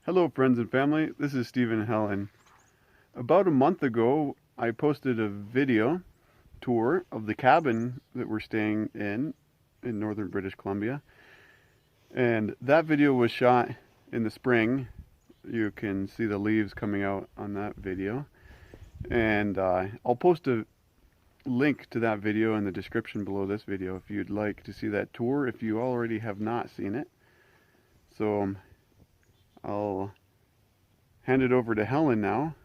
Hello friends and family, this is Stephen and Helen. About a month ago I posted a video tour of the cabin that we're staying in northern British Columbia, and that video was shot in the spring. You can see the leaves coming out on that video, and I'll post a link to that video in the description below this video if you'd like to see that tour if you already have not seen it. So I'll hand it over to Helen now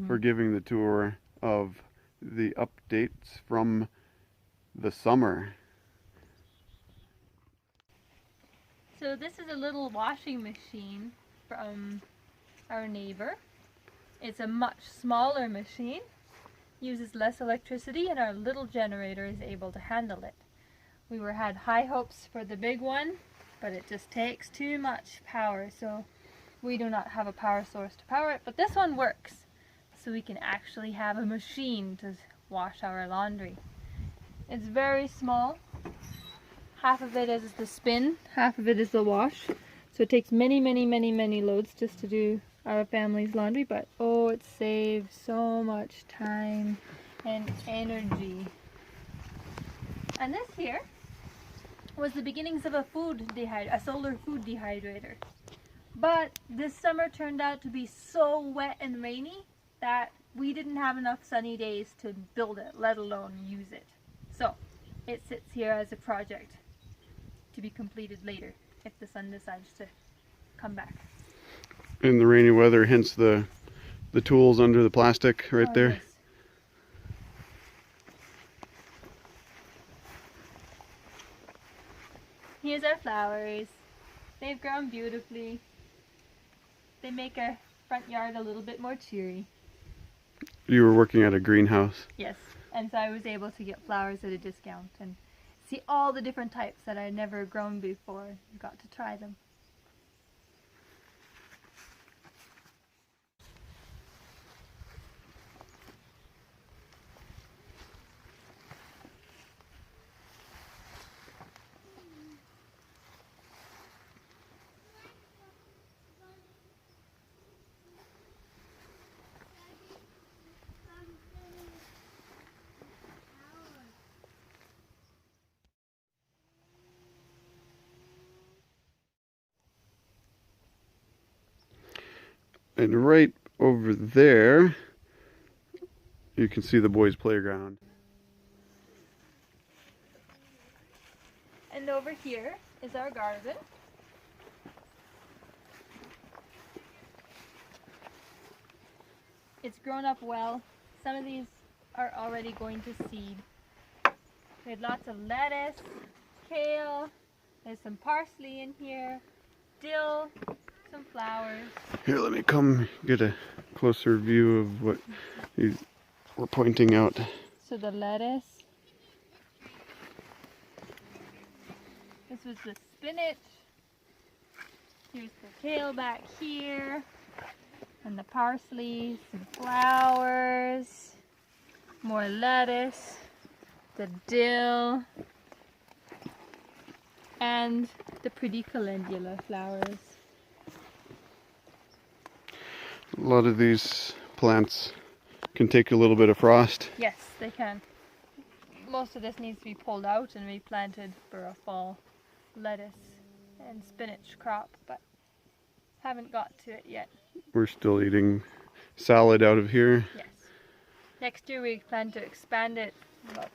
for giving the tour of the updates from the summer. So this is a little washing machine from our neighbor. It's a much smaller machine, uses less electricity, and our little generator is able to handle it. We had high hopes for the big one, but it just takes too much power, so we do not have a power source to power it, but this one works. So we can actually have a machine to wash our laundry. It's very small. Half of it is the spin, half of it is the wash. So it takes many loads just to do our family's laundry, but oh, it saves so much time and energy. And this here was the beginnings of a solar food dehydrator. But this summer turned out to be so wet and rainy that we didn't have enough sunny days to build it, let alone use it. So it sits here as a project to be completed later if the sun decides to come back. In the rainy weather, hence the tools under the plastic right there. Yes. Here's our flowers. They've grown beautifully. They make our front yard a little bit more cheery. You were working at a greenhouse. Yes, and so I was able to get flowers at a discount and see all the different types that I'd never grown before. Got to try them. And right over there, you can see the boys' playground. And over here is our garden. It's grown up well. Some of these are already going to seed. We had lots of lettuce, kale, there's some parsley in here, dill, some flowers. Here, let me come get a closer view of what you were pointing out. So the lettuce. This was the spinach. Here's the kale back here. And the parsley, some flowers, more lettuce, the dill, and the pretty calendula flowers. A lot of these plants can take a little bit of frost. Yes, they can. Most of this needs to be pulled out and replanted for a fall lettuce and spinach crop, but haven't got to it yet. We're still eating salad out of here. Yes. Next year we plan to expand it about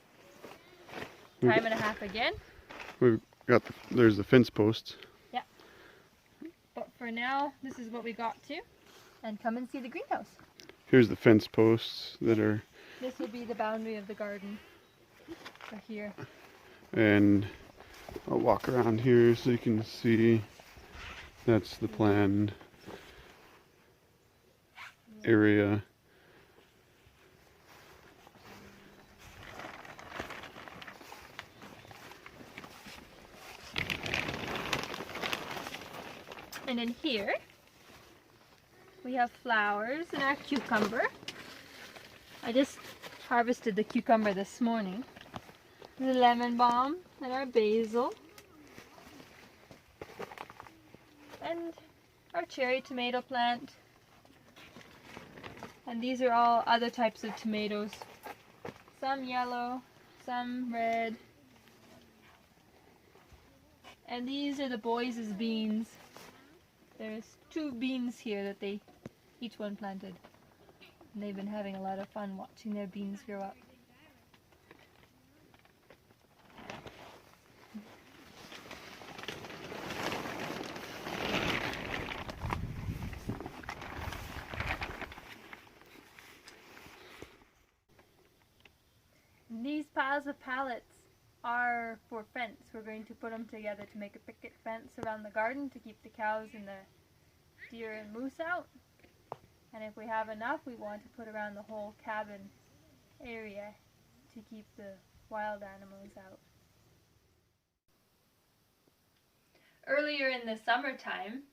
time and a half again. We've got there's the fence posts. Yeah. But for now, this is what we got to. And come and see the greenhouse. Here's the fence posts that are. This will be the boundary of the garden. For here. And I'll walk around here so you can see. That's the planned area. And in here, we have flowers and our cucumber. I just harvested the cucumber this morning. The lemon balm and our basil. And our cherry tomato plant. And these are all other types of tomatoes. Some yellow, some red. And these are the boys' beans. There's 2 beans here that they each one planted. And they've been having a lot of fun watching their beans grow up. These piles of pallets are for fence. We're going to put them together to make a picket fence around the garden to keep the cows and the deer and moose out. And if we have enough, we want to put around the whole cabin area to keep the wild animals out. Earlier in the summertime,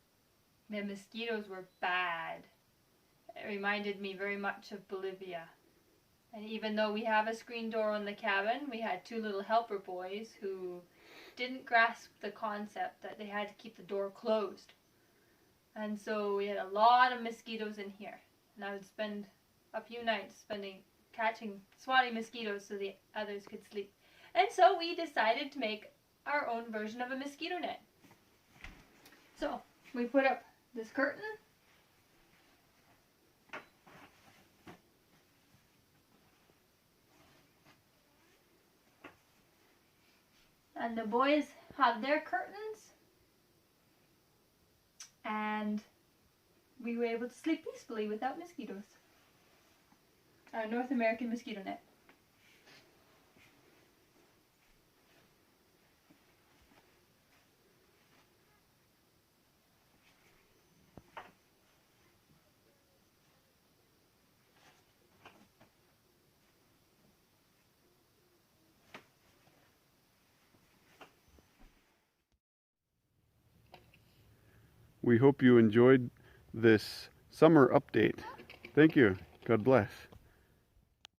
the mosquitoes were bad. It reminded me very much of Bolivia. And even though we have a screen door on the cabin, we had 2 little helper boys who didn't grasp the concept that they had to keep the door closed. And so we had a lot of mosquitoes in here. And I would spend a few nights swatting mosquitoes so the others could sleep. And so we decided to make our own version of a mosquito net. So we put up this curtain. And the boys have their curtains. And we were able to sleep peacefully without mosquitoes. Our North American mosquito net. We hope you enjoyed this summer update. Thank you. God bless.